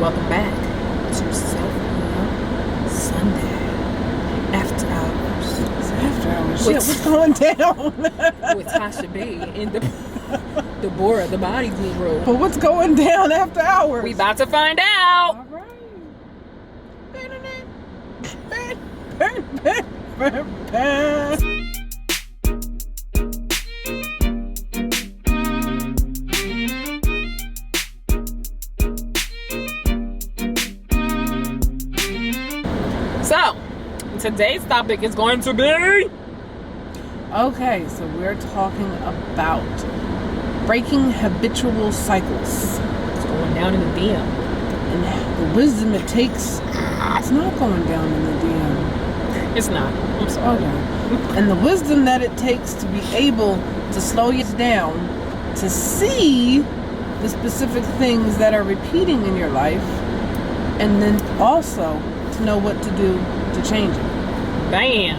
Welcome back to Self Sunday After Hours. It's after hours. Shit, what's going down? With Tahsha B and Deborah, the body guru. But what's going down after hours? We about to find out. All right. So, today's topic is going to be... Okay, so we're talking about breaking habitual cycles. It's going down in the DM. And the wisdom it takes, it's not going down in the DM. It's not. I'm sorry. Okay. And the wisdom that it takes to be able to slow you down, to see the specific things that are repeating in your life, and then also to know what to do to change it. Bam.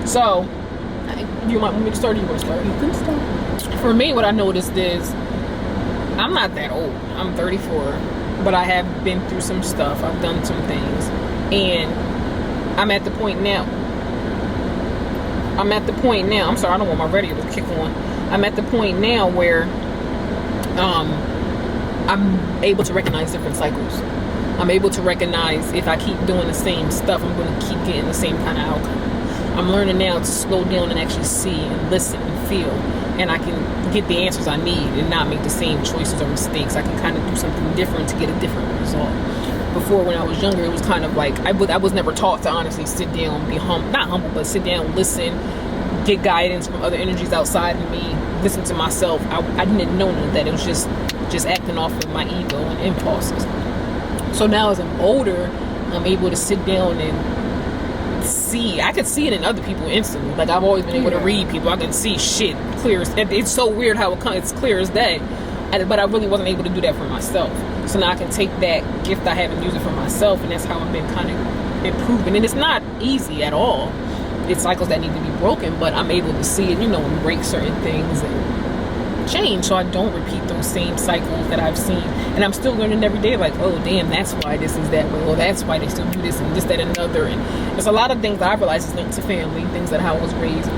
So, you might want me to start or you want to start? You can start. For me, what I noticed is I'm not that old. I'm 34, but I have been through some stuff. I've done some things, and I'm at the point now. I'm sorry, I don't want my radio to kick on. I'm at the point now where I'm able to recognize different cycles. I'm able to recognize if I keep doing the same stuff, I'm going to keep getting the same kind of outcome. I'm learning now to slow down and actually see and listen and feel, and I can get the answers I need and not make the same choices or mistakes. I can kind of do something different to get a different result. Before, when I was younger, it was kind of like I was never taught to honestly sit down, be not humble, but sit down, listen, get guidance from other energies outside of me, listen to myself. I didn't know none of that. It was just acting off of my ego and impulses. So now as I'm older, I'm able to sit down and see. I could see it in other people instantly. Like, I've always been able to read people. I can see shit clear as... It's so weird how it's clear as day. But I really wasn't able to do that for myself. So now I can take that gift I have and use it for myself, and that's how I've been kind of improving. And it's not easy at all. It's cycles that need to be broken, but I'm able to see it, and break certain things and change, so I don't repeat those same cycles that I've seen. And I'm still learning every day, like, oh damn, that's why this is that way, well, that's why they still do this and this, that, and another. And there's a lot of things that I realize is linked to family, things that how I was raised,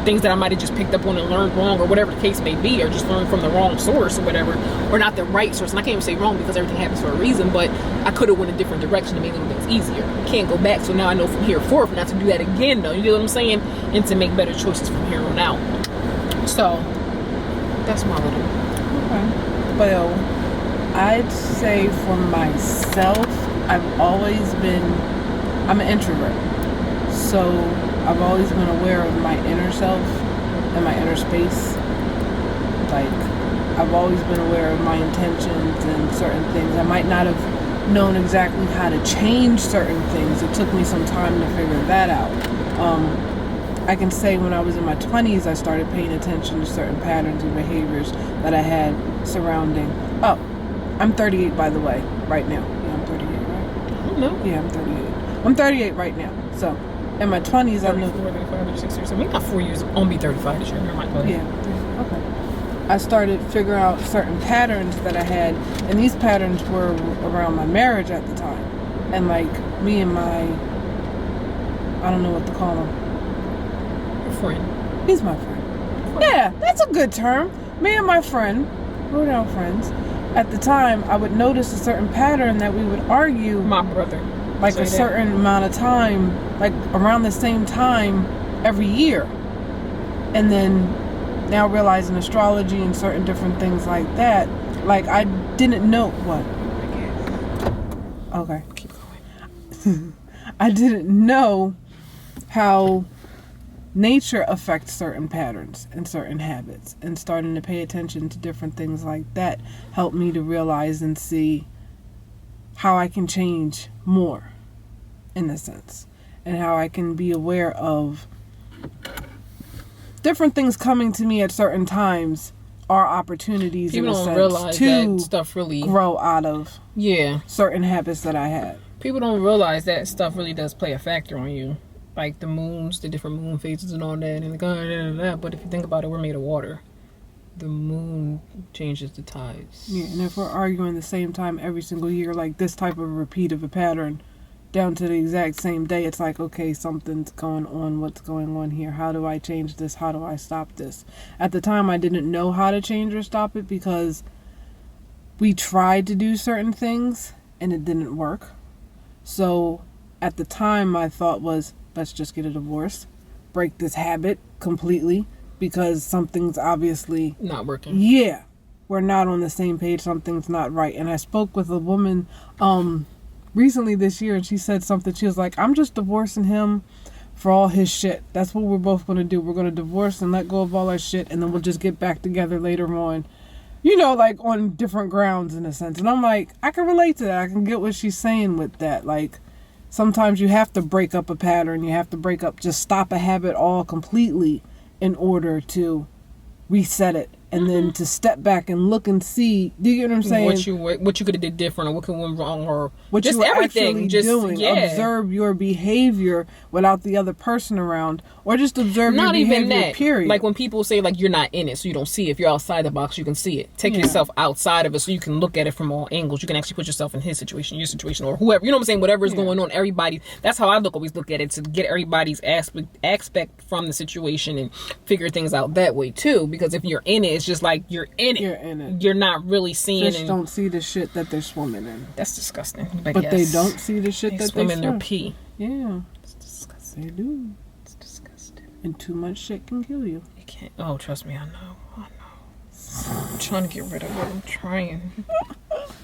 things that I might have just picked up on and learned wrong, or whatever the case may be, or just learned from the wrong source or whatever, or not the right source. And I can't even say wrong because everything happens for a reason, but I could have went a different direction to make little things easier. Can't go back, so now I know from here forth not to do that again, though. You get what I'm saying? And to make better choices from here on out. So that's my little... Okay. Well, I'd say for myself, I'm an introvert. So I've always been aware of my inner self and my inner space. Like, I've always been aware of my intentions and certain things. I might not have known exactly how to change certain things. It took me some time to figure that out. I can say when I was in my 20s, I started paying attention to certain patterns and behaviors that I had surrounding... Oh, I'm 38, by the way, right now. Yeah, I'm 38, right? I don't know. Yeah, I'm 38. I'm 38 right now. So, in my 20s, I know... 35 or 6 years. I mean, not 4 years. I'll be 35 this year. Never mind. Yeah, okay. I started figuring out certain patterns that I had, and these patterns were around my marriage at the time. And, like, me and my... I don't know what to call him. Friend. He's my friend. Yeah, that's a good term. Me and my friend, we're now friends. At the time, I would notice a certain pattern that we would argue. My brother. Like a certain amount of time, like around the same time every year. And then now realizing astrology and certain different things like that, like I didn't know what. Okay. Keep going. I didn't know how nature affects certain patterns and certain habits, and starting to pay attention to different things like that helped me to realize and see how I can change more, in a sense, and how I can be aware of different things coming to me at certain times are opportunities. People in a don't sense realize to that stuff really grow out of certain habits that I had. People don't realize that stuff really does play a factor on you. Like the moons, the different moon phases and all that, and but if you think about it, we're made of water. the moon changes the tides. Yeah, and if we're arguing the same time every single year, like this type of repeat of a pattern down to the exact same day, it's like, okay, something's going on. What's going on here? How do I change this? How do I stop this? At the time, I didn't know how to change or stop it because we tried to do certain things and it didn't work. So at the time, my thought was, let's just get a divorce, break this habit completely because something's obviously not working. Yeah, we're not on the same page. Something's not right. And I spoke with a woman recently this year, and she said something. She was like, I'm just divorcing him for all his shit. That's what we're both going to do. We're going to divorce and let go of all our shit, and then we'll just get back together later on. You know, like on different grounds in a sense. And I'm like, I can relate to that. I can get what she's saying with that. Like, sometimes you have to break up a pattern. You have to just stop a habit all completely in order to reset it. And then to step back and look and see, do you get what I'm saying? What you could have did different, or what could have went wrong, or what just you were everything. Actually doing. Yeah. Observe your behavior without the other person around, or just observe not your behavior. Even that. Period. Like when people say like you're not in it, so you don't see it. If you're outside the box, you can see it. Take yourself outside of it, so you can look at it from all angles. You can actually put yourself in his situation, your situation, or whoever. You know what I'm saying? Whatever is going on, everybody. That's how I always look at it, to get everybody's aspect from the situation and figure things out that way too. Because if you're in it, it's just like you're in it. You're in it. You're not really seeing. Fish don't see the shit that they're swimming in. That's disgusting. But they don't see the shit that they swim in their pee. Yeah, it's disgusting. They do. It's disgusting. And too much shit can kill you. It can't. Oh, trust me, I know. I'm trying to get rid of it. I'm trying.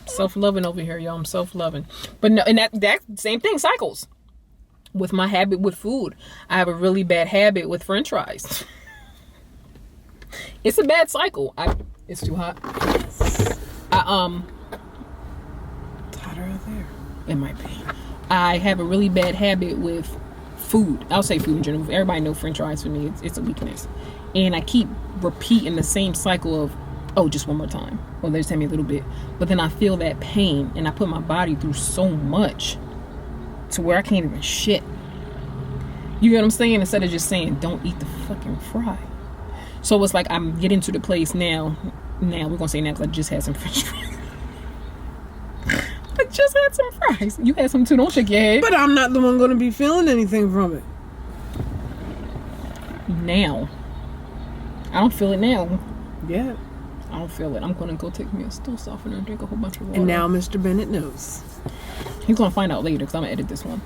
Self-loving over here, y'all. I'm self-loving. But no, and that same thing cycles. With my habit with food, I have a really bad habit with French fries. It's a bad cycle. It's too hot. It's hotter out there. It might be. I have a really bad habit with food. I'll say food in general. Everybody knows French fries for me. It's a weakness. And I keep repeating the same cycle of, oh, just one more time. Well, they just have me a little bit. But then I feel that pain, and I put my body through so much to where I can't even shit. You get what I'm saying? Instead of just saying, don't eat the fucking fry. So it's like I'm getting to the place now we're going to say now because I just had some French fries. I just had some fries. You had some too, don't shake your head. But I'm not the one going to be feeling anything from it. Now. I don't feel it now. Yeah. I don't feel it. I'm going to go take me a stool softener and drink a whole bunch of water. And now Mr. Bennett knows. He's going to find out later because I'm going to edit this one.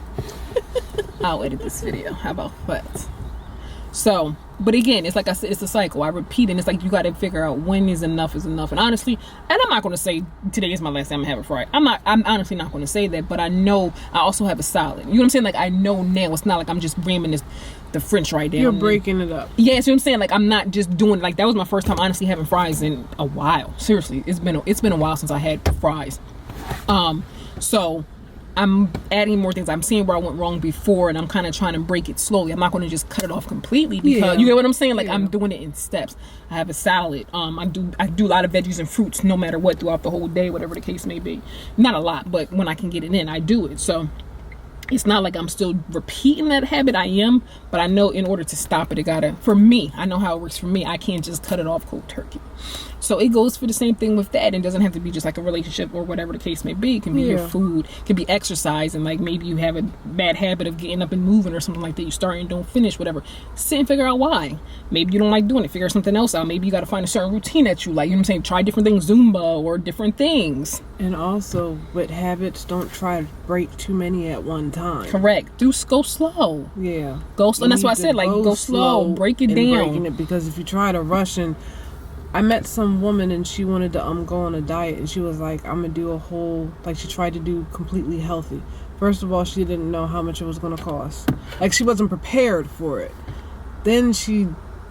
I'll edit this video. How about that? So, but again, it's like I said, it's a cycle. I repeat, and it's like you got to figure out when is enough. And honestly, and I'm not going to say today is my last time I have a fry. I'm honestly not going to say that, but I know I also have a salad. You know what I'm saying? Like I know now it's not like I'm just ramming the French fry down. You're breaking it up. Yeah, so I'm saying like I'm not just doing like that was my first time honestly having fries in a while. Seriously, it's been a while since I had fries. So I'm adding more things. I'm seeing where I went wrong before, and I'm kind of trying to break it slowly. I'm not going to just cut it off completely because you get what I'm saying. Like I'm doing it in steps. I have a salad. I do a lot of veggies and fruits, no matter what, throughout the whole day, whatever the case may be. Not a lot, but when I can get it in, I do it. So it's not like I'm still repeating that habit. I am, but I know in order to stop it, for me, I know how it works for me. I can't just cut it off cold turkey. So it goes for the same thing with that. It doesn't have to be just like a relationship or whatever the case may be. It can be your food, it can be exercise, and like maybe you have a bad habit of getting up and moving or something like that. You start and don't finish, whatever. Sit and figure out why. Maybe you don't like doing it. Figure something else out. Maybe you got to find a certain routine that you like. You know what I'm saying? Try different things, Zumba or different things. And also with habits, don't try to break too many at one time. Correct. Go slow. Yeah. Go slow. And that's why I said like go slow, break it down. Breaking it, because if you try to rush and I met some woman and she wanted to go on a diet, and she was like, I'm gonna do a whole, like she tried to do completely healthy. First of all, she didn't know how much it was gonna cost. Like she wasn't prepared for it. Then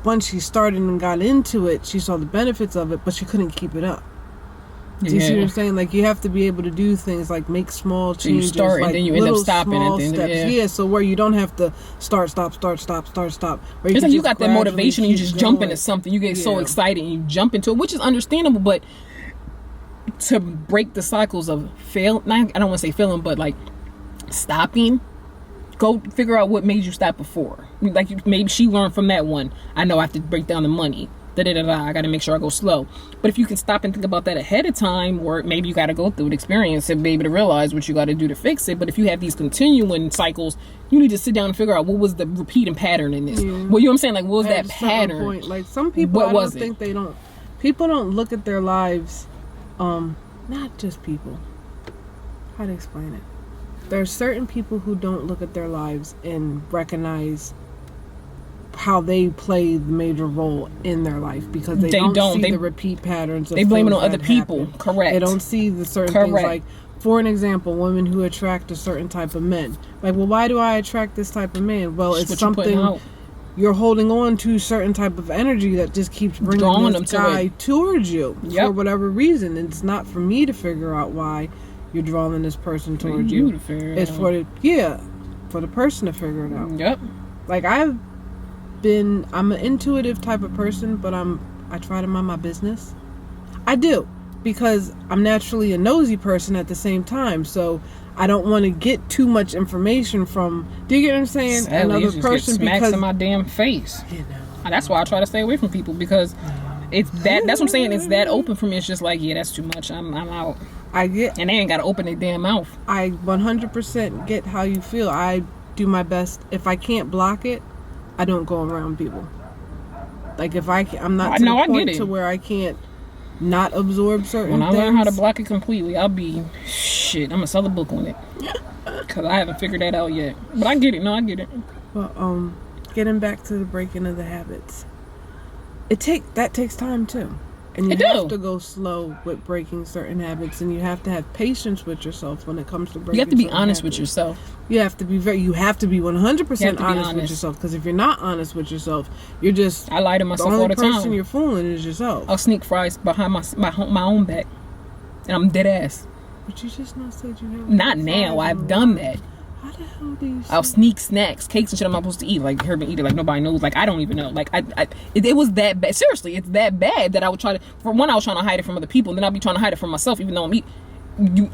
once she started and got into it, she saw the benefits of it, but she couldn't keep it up. Do you see what I'm saying? Like you have to be able to do things like make small changes. So you start like and then you end up stopping at the end of it. Yeah, so where you don't have to start, stop. It's like you got that motivation and you just jump into something. You get so excited and you jump into it, which is understandable, but to break the cycles of I don't want to say failing, but like stopping, go figure out what made you stop before. Like maybe she learned from that one. I know I have to break down the money. I got to make sure I go slow. But if you can stop and think about that ahead of time, or maybe you got to go through an experience and be able to realize what you got to do to fix it. But if you have these continuing cycles, you need to sit down and figure out what was the repeating pattern in this. Well, you know what I'm saying? Like, what was that pattern? Point, like some people, people don't look at their lives, not just people. How to explain it? There are certain people who don't look at their lives and recognize how they play the major role in their life because they don't see the repeat patterns. They blame it on other people. Happen. Correct. They don't see the certain things. Like, for an example, women who attract a certain type of men. Like, well, why do I attract this type of man? Well, it's something you're holding on to, certain type of energy that just keeps bringing this guy towards you for whatever reason. And it's not for me to figure out why you're drawing this person towards you. It's for the person to figure it out. Yep. Like, I'm an intuitive type of person, but I try to mind my business. I do, because I'm naturally a nosy person at the same time, so I don't want to get too much information from, do you get what I'm saying? Sadly, another person, get smacks in my damn face. You know. That's why I try to stay away from people, because it's that's what I'm saying, it's that open for me. It's just like, yeah, that's too much. I'm out. And they ain't got to open their damn mouth. I 100% get how you feel. I do my best. If I can't block it, I don't go around people. Like, if I'm not to the point to where I can't not absorb certain things. When I learn how to block it completely, I'll be, I'm going to sell a book on it. Because I haven't figured that out yet. But I get it. No, I get it. Well, getting back to the breaking of the habits. That takes time, too. And you have to go slow with breaking certain habits, and you have to have patience with yourself when it comes to breaking. You have to be honest with yourself. You have to be 100% honest with yourself, because if you're not honest with yourself, you're just, I lie to myself all the time. The only person you're fooling is yourself. I'll sneak fries behind my own back, and I'm dead ass. But you just not said you have. Not now. I've done that. How the hell do you? I'll sneak snacks, cakes and shit I'm not supposed to eat. Like, Herb and eat it like nobody knows. Like, I don't even know. Like, it was that bad. Seriously, it's that bad that I would try to. For one, I was trying to hide it from other people, and then I'll be trying to hide it from myself, even though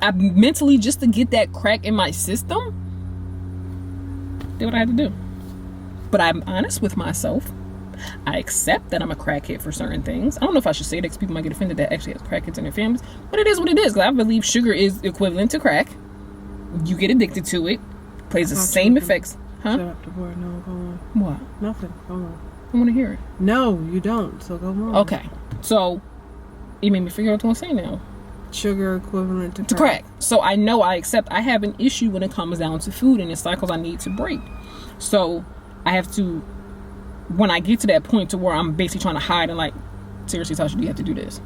I mentally, just to get that crack in my system, did what I had to do. But I'm honest with myself. I accept that I'm a crackhead for certain things. I don't know if I should say that, because people might get offended that actually has crackheads in their families, but it is what it is. Because I believe sugar is equivalent to crack. You get addicted to it. Plays the same effects. Huh? Shut up the word. No, go on. What? Nothing. Go on. I want to hear it. No, you don't. So go on. Okay. So, you made me figure out what I'm saying now. Sugar equivalent to crack. So I know I have an issue when it comes down to food and the cycles I need to break. So I have to, when I get to that point to where I'm basically trying to hide and like, seriously, Tasha, do you have to do this?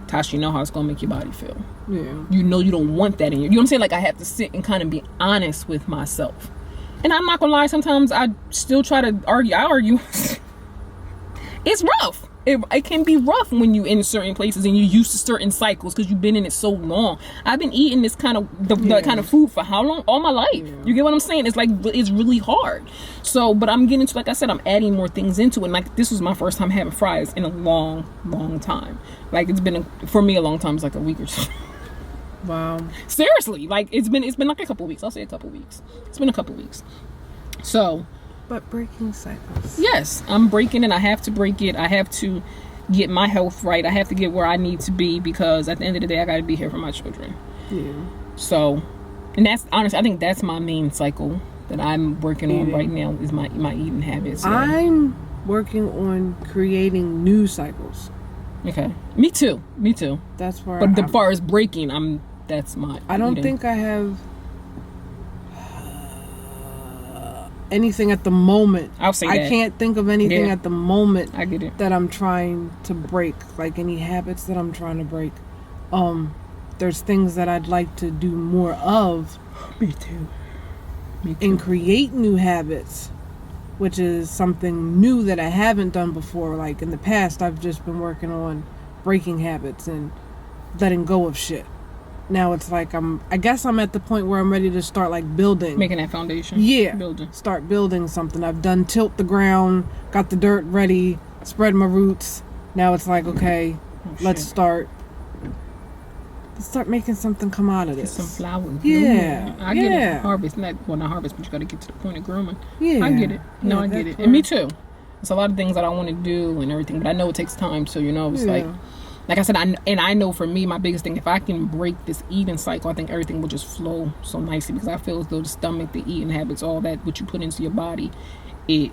Tasha, you know how it's going to make your body feel. Yeah. You know you don't want that in you. You know what I'm saying? Like, I have to sit and kind of be honest with myself. And I'm not going to lie, sometimes I still try to argue. I argue. It's rough. It can be rough when you're in certain places and you're used to certain cycles because you've been in it so long. I've been eating this kind of the kind of food for how long? All my life. Yeah. You get what I'm saying? It's like, it's really hard. So, but I'm getting to, like I said, I'm adding more things into it. And like, this was my first time having fries in a long, long time. Like, it's been for me a long time. It's like a week or two. Wow. Seriously, like it's been like a couple weeks. I'll say a couple weeks. It's been a couple weeks. So. But breaking cycles. Yes, I'm breaking it. I have to break it. I have to get my health right. I have to get where I need to be because at the end of the day, I got to be here for my children. Yeah. So, and that's honestly, I think that's my main cycle that I'm working on right now is my eating habits. So. I'm working on creating new cycles. Okay. Me too. That's where. But as far as breaking, that's my. I don't think I have. Anything at the moment. I'll say that. I can't think of anything at the moment. I get it. That I'm trying to break, like any habits that I'm trying to break. There's things that I'd like to do more of. Me too. And create new habits, which is something new that I haven't done before. Like in the past, I've just been working on breaking habits and letting go of shit. Now it's like I guess I'm at the point where I'm ready to start like building. Making that foundation. Yeah. Building. Start building something. I've done tilt the ground, got the dirt ready, spread my roots. Now it's like, okay, let's start making something come out of this. Get some flowers. Yeah. I get it. Harvest. Not harvest, but you got to get to the point of grooming. Yeah. I get it. No, I get it. And me too. It's a lot of things that I want to do and everything, but I know it takes time. So, you know, it's like I said, I know for me, my biggest thing, if I can break this eating cycle, I think everything will just flow so nicely, because I feel as though the stomach, the eating habits, all that, what you put into your body, it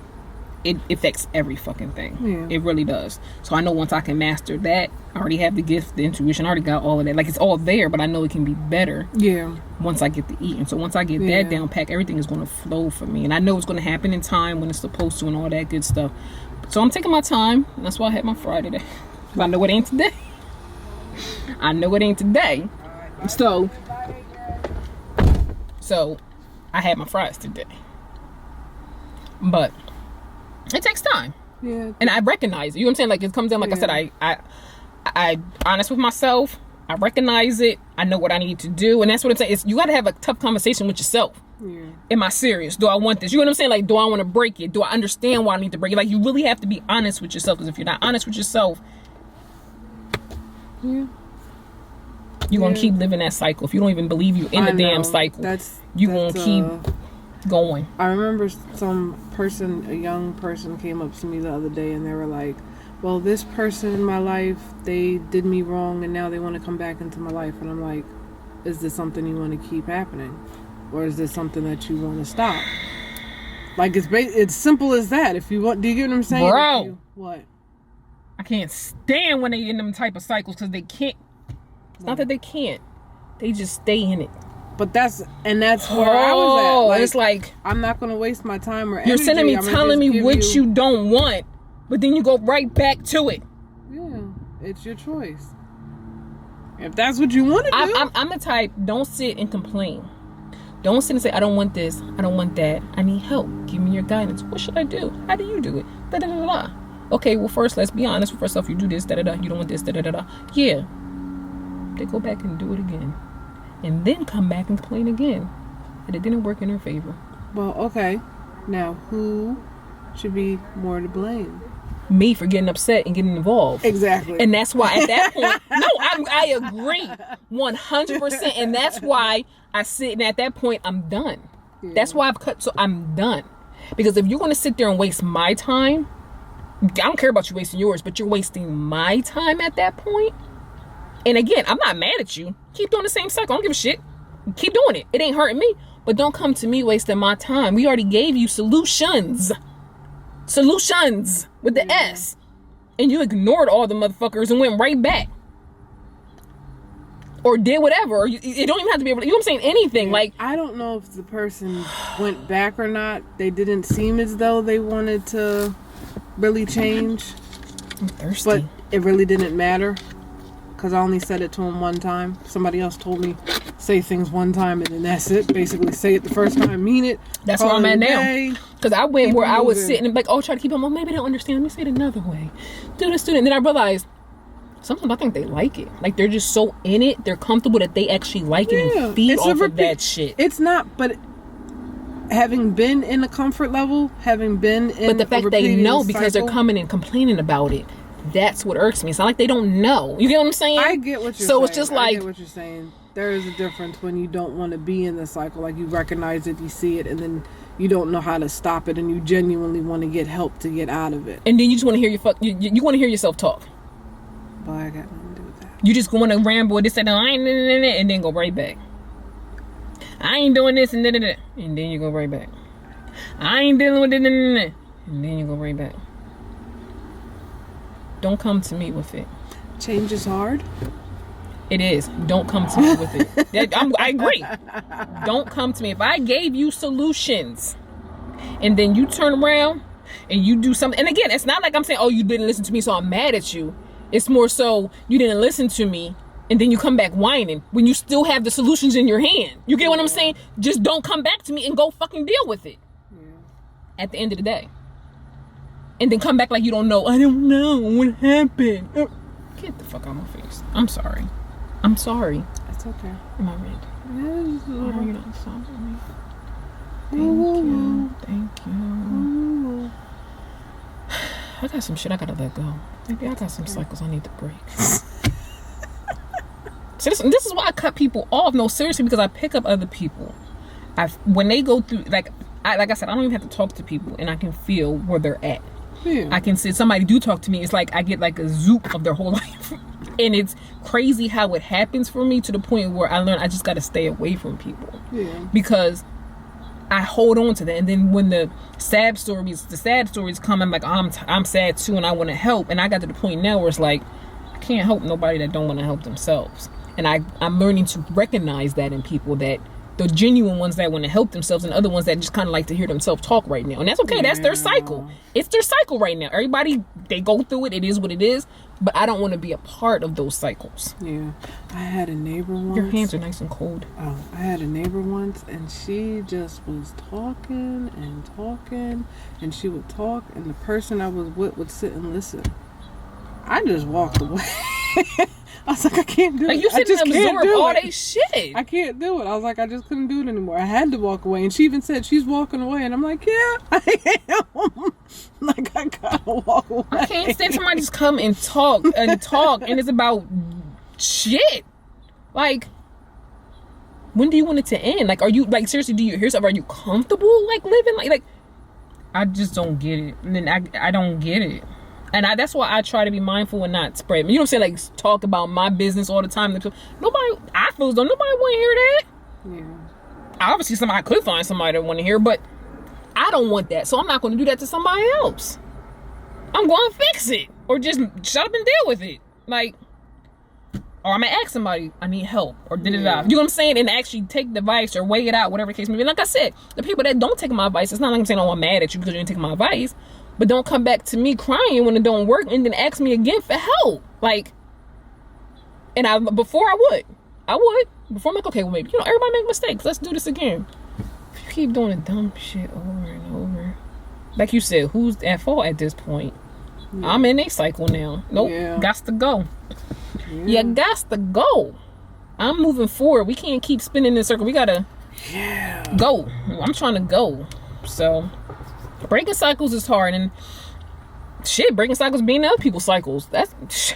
affects every fucking thing. It really does. So I know once I can master that, I already have the gift, the intuition, I already got all of that. Like, it's all there, but I know it can be better. Once I get the eating. So once I get that down pack, everything is going to flow for me. And I know it's going to happen in time when it's supposed to and all that good stuff. So I'm taking my time. And that's why I had my Friday day. Because I know it ain't today. I know it ain't today. So I had my fries today. But it takes time. And I recognize it. You know what I'm saying? Like, it comes down, like I said, I honest with myself. I recognize it. I know what I need to do. And that's what I'm saying. You got to have a tough conversation with yourself. Am I serious? Do I want this? You know what I'm saying? Like, do I want to break it? Do I understand why I need to break it? Like, you really have to be honest with yourself. Because if you're not honest with yourself, you're going to keep living that cycle. If you don't even believe you're in the damn cycle, you're going to keep going. I remember a young person came up to me the other day and they were like, well, this person in my life, they did me wrong and now they want to come back into my life. And I'm like, is this something you want to keep happening? Or is this something that you want to stop? Like, it's simple as that. If you want, do you get what I'm saying? Bro. What? I can't stand when they in them type of cycles, because they can't. It's not that they can't. They just stay in it. But that's where I was at. Like, it's like, I'm not going to waste my time or energy. You're sending me telling me what you don't want, but then you go right back to it. Yeah, it's your choice. If that's what you want to do. I'm the type, don't sit and complain. Don't sit and say, I don't want this, I don't want that, I need help. Give me your guidance. What should I do? How do you do it? Da da da da. Okay, well, first, let's be honest with ourselves. You do this, da da da. You don't want this, da da da da. Yeah. They go back and do it again. And then come back and complain again that it didn't work in her favor. Well, okay. Now, who should be more to blame? Me for getting upset and getting involved. Exactly. And that's why at that point, I agree 100%. And that's why I sit, and at that point, I'm done. Yeah. That's why I'm done. Because if you're going to sit there and waste my time, I don't care about you wasting yours, but you're wasting my time at that point. And again, I'm not mad at you. Keep doing the same cycle. I don't give a shit. Keep doing it. It ain't hurting me. But don't come to me wasting my time. We already gave you solutions. Solutions with the S. And you ignored all the motherfuckers and went right back. Or did whatever. Or you don't even have to be able to, you know what I'm saying? Anything. Like, I don't know if the person went back or not. They didn't seem as though they wanted to really change. I'm thirsty. But it really didn't matter. Because I only said it to him one time. Somebody else told me, say things one time and then that's it. Basically, say it the first time, mean it. That's where I'm at now. Because I went where I was sitting and like, oh, try to keep them. Well, maybe they don't understand. Let me say it another way. Do this, do that. And then I realized, sometimes I think they like it. Like, they're just so in it. They're comfortable that they actually like it and feed off of that shit. It's not, but having been in the comfort level, having been in but the fact they know because they're coming and complaining about it. That's what irks me. It's not like they don't know. You get what I'm saying? I get what you're saying. So it's just like, I get what you're saying. There is a difference when you don't want to be in the cycle. Like, you recognize it, you see it, and then you don't know how to stop it, and you genuinely want to get help to get out of it. And then you just want to hear you want to hear yourself talk. Well, I got nothing to do with that. You just want to ramble this and and then go right back. I ain't doing this and then you go right back. I ain't dealing with it and then you go right back. Don't come to me with it. Change is hard. It is. Don't come to me with it. I agree. Don't come to me. If I gave you solutions and then you turn around and you do something, and again, it's not like I'm saying, oh, you didn't listen to me, so I'm mad at you. It's more so you didn't listen to me and then you come back whining when you still have the solutions in your hand. You get what I'm saying? Just don't come back to me and go fucking deal with it. At the end of the day. And then come back like you don't know. I don't know what happened. Get the fuck out of my face. I'm sorry. I'm sorry. That's okay. Am I red? Yeah, you not sorry? Thank you. I got some shit I gotta let go. Maybe I got some cycles I need to break. So this is why I cut people off. No, seriously, because I pick up other people. When they go through, like I said, I don't even have to talk to people, and I can feel where they're at. Yeah. I can see somebody do talk to me. It's like I get like a zoop of their whole life. And it's crazy how it happens for me to the point where I learn I just got to stay away from people. Yeah. Because I hold on to that. And then when the sad stories come, I'm like, I'm sad too and I want to help. And I got to the point now where it's like, I can't help nobody that don't want to help themselves. And I'm learning to recognize that in people, that the genuine ones that want to help themselves and other ones that just kind of like to hear themselves talk right now. And that's okay. Yeah. That's their cycle. It's their cycle right now. Everybody, they go through it. It is what it is. But I don't want to be a part of those cycles. Yeah. I had a neighbor once. Your hands are nice and cold. Oh, I had a neighbor once and she just was talking and she would talk and the person I was with would sit and listen. I just walked away. I was like, I can't do it. Like you sit and absorb all that shit. I can't do it. I was like, I just couldn't do it anymore. I had to walk away. And she even said she's walking away. And I'm like, yeah, I am. Like, I gotta walk away. I can't stand somebody just come and talk. And it's about shit. Like, when do you want it to end? Like, are you, like, seriously, do you hear stuff? Are you comfortable, like, living? Like, I just don't get it. And then I don't get it. And that's why I try to be mindful and not spread. You know what I'm saying? Like, talk about my business all the time. Nobody, I feel as though nobody want to hear that. Yeah. Obviously, I could find somebody that want to hear, but I don't want that. So I'm not going to do that to somebody else. I'm going to fix it. Or just shut up and deal with it. Like, or I'm going to ask somebody, I need help. Or da-da-da. You know what I'm saying? And actually take the advice or weigh it out, whatever the case may be. Like I said, the people that don't take my advice, it's not like I'm saying, oh, I'm mad at you because you didn't take my advice. But don't come back to me crying when it don't work and then ask me again for help. Like, and before I would. Before I'm like, okay, well, maybe, everybody make mistakes. Let's do this again. If you keep doing the dumb shit over and over, like you said, who's at fault at this point? Yeah. I'm in a cycle now. Nope, gots to go. Yeah, gots to go. I'm moving forward. We can't keep spinning in a circle. We gotta go. I'm trying to go. So breaking cycles is hard, and shit, breaking cycles being other people's cycles. That's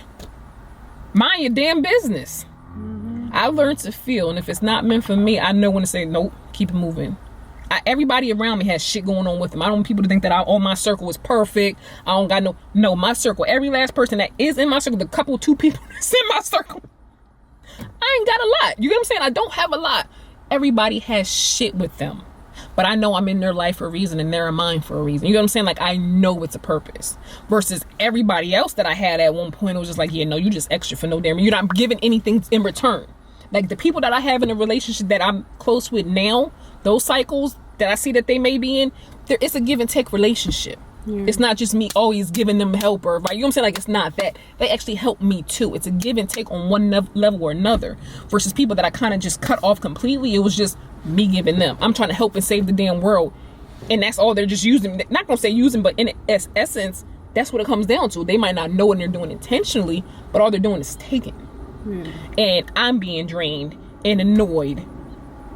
mind your damn business. I learned to feel, and if it's not meant for me, I know when to say nope, keep it moving. Everybody around me has shit going on with them. I don't want people to think that my circle is perfect. I don't got no, my circle, every last person that is in my circle, the two people that's in my circle, I ain't got a lot. You get what I'm saying? I don't have a lot. Everybody has shit with them. But I know I'm in their life for a reason and they're in mine for a reason. You know what I'm saying? Like, I know it's a purpose. Versus everybody else that I had at one point, it was just like, yeah, no, you just extra for no damn. You're not giving anything in return. Like, the people that I have in a relationship that I'm close with now, those cycles that I see that they may be in, it's a give and take relationship. Yeah. It's not just me always giving them help or, like, you know what I'm saying? Like, it's not that. They actually help me too. It's a give and take on one level or another. Versus people that I kind of just cut off completely. It was just me giving them. I'm trying to help and save the damn world. And that's all they're just using. Not going to say using, but in essence, that's what it comes down to. They might not know what they're doing intentionally, but all they're doing is taking. Yeah. And I'm being drained and annoyed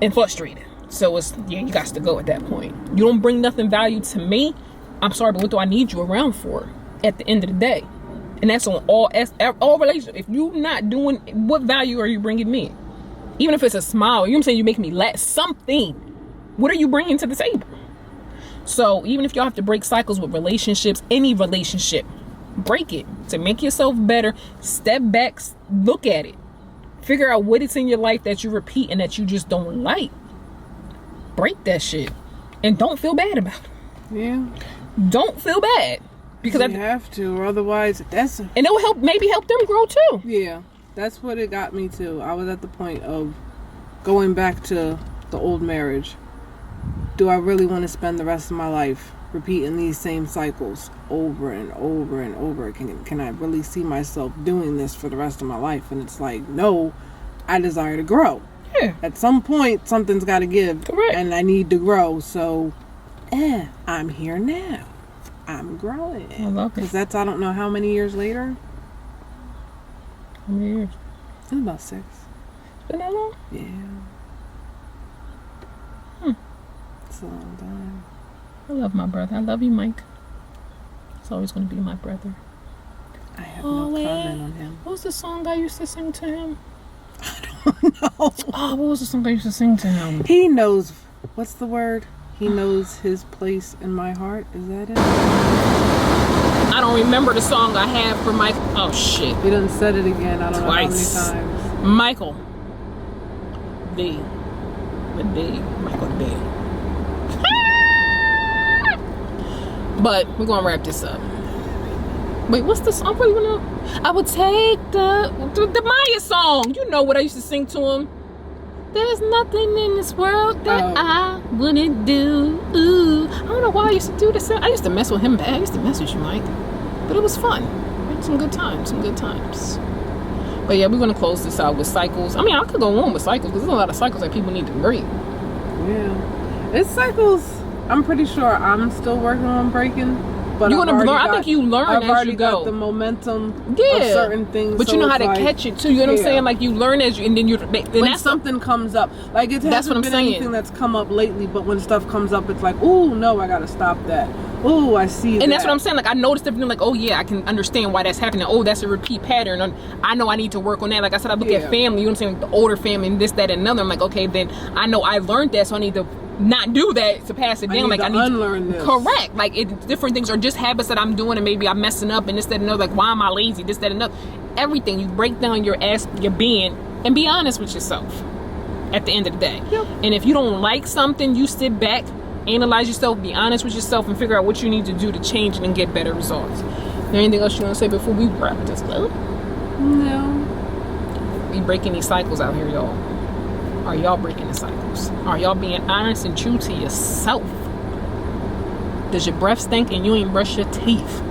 and frustrated. So it's, you got to go at that point. You don't bring nothing value to me. I'm sorry, but what do I need you around for at the end of the day? And that's on all relationships. If you're not doing, what value are you bringing me? Even if it's a smile, you know what I'm saying? You make me laugh, something. What are you bringing to the table? So even if y'all have to break cycles with relationships, any relationship, break it to make yourself better. Step back, look at it. Figure out what it's in your life that you repeat and that you just don't like. Break that shit. And don't feel bad about it. Yeah. Don't feel bad. Because you have to, or otherwise and it will maybe help them grow too. Yeah. That's what it got me to. I was at the point of going back to the old marriage. Do I really want to spend the rest of my life repeating these same cycles over and over and over? Can I really see myself doing this for the rest of my life? And it's like, no, I desire to grow. Yeah. At some point, something's got to give. Correct. And I need to grow. So, I'm here now. I'm growing. I love it. Because that's, I don't know how many years later. How many years? It's about 6. Been that long? Yeah. It's a long time. I love my brother. I love you, Mike. He's always going to be my brother. I have no comment on him. What was the song I used to sing to him? I don't know. Oh, what was the song I used to sing to him? He knows. What's the word? He knows his place in my heart. Is that it? I don't remember the song I have for Michael. Oh shit. You done said it again. I don't Twice. know how many times. Michael D. With D. Michael D. But we're gonna wrap this up. Wait, what's the song? What do you know? I would take the Maya song. You know what I used to sing to him. There's nothing in this world that I wouldn't do. Ooh. I don't know why I used to do this. I used to mess with him bad. I used to mess with you, Mike. But it was fun. We had some good times. Some good times. But yeah, we're going to close this out with cycles. I mean, I could go on with cycles because there's a lot of cycles that people need to break. Yeah. It's cycles. I'm pretty sure I'm still working on breaking. But You're gonna learn. I think you learn I've as already you go. got the momentum of Yeah. certain things. But so you know how to it's like, catch it too. You know what I'm saying? Like you learn as you, and then you. when That's something comes up, like it That's what hasn't I'm been saying. anything that's come up lately. But when stuff comes up, it's like, ooh, no, I gotta stop that. Ooh, I see that. And that's what I'm saying. Like I noticed everything. Like, oh yeah, I can understand why that's happening. Oh, that's a repeat pattern. And I know I need to work on that. Like I said, I look at family. You know what I'm saying? Like the older family and this, that, and another. I'm like, okay, then I know I learned that, so I need to not do that to pass it down. I need to unlearn this. Correct. Like different things are just habits that I'm doing, and maybe I'm messing up and this, that, and another. Like why am I lazy? This, that, and another. Everything you break down your being and be honest with yourself. At the end of the day. Yep. And if you don't like something, you sit back. Analyze yourself, be honest with yourself, and figure out what you need to do to change it and get better results. Is there anything else you want to say before we wrap this up? No. We breaking these cycles out here, y'all. Are y'all breaking the cycles? Are y'all being honest and true to yourself? Does your breath stink and you ain't brush your teeth?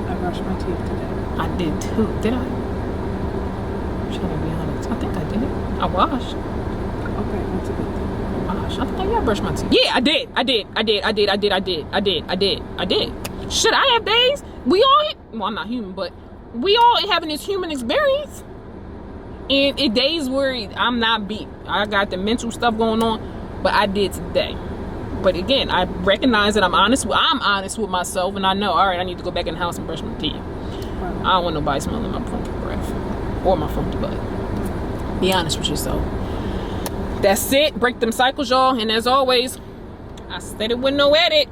I brushed my teeth today. I did too. Did I? I'm trying to be honest. I think I did. I washed. Okay, that's a good thing. Gosh, I think I brushed my teeth. Yeah, I did. Should I have days? We all, well, I'm not human, but we all having this human experience. And it days where I'm not beat. I got the mental stuff going on, but I did today. But again, I recognize that I'm honest with myself, and I know, all right, I need to go back in the house and brush my teeth. Wow. I don't want nobody smelling my funky breath or my funky butt. Be honest with yourself. That's it. Break them cycles, y'all. And as always, I said it with no edit.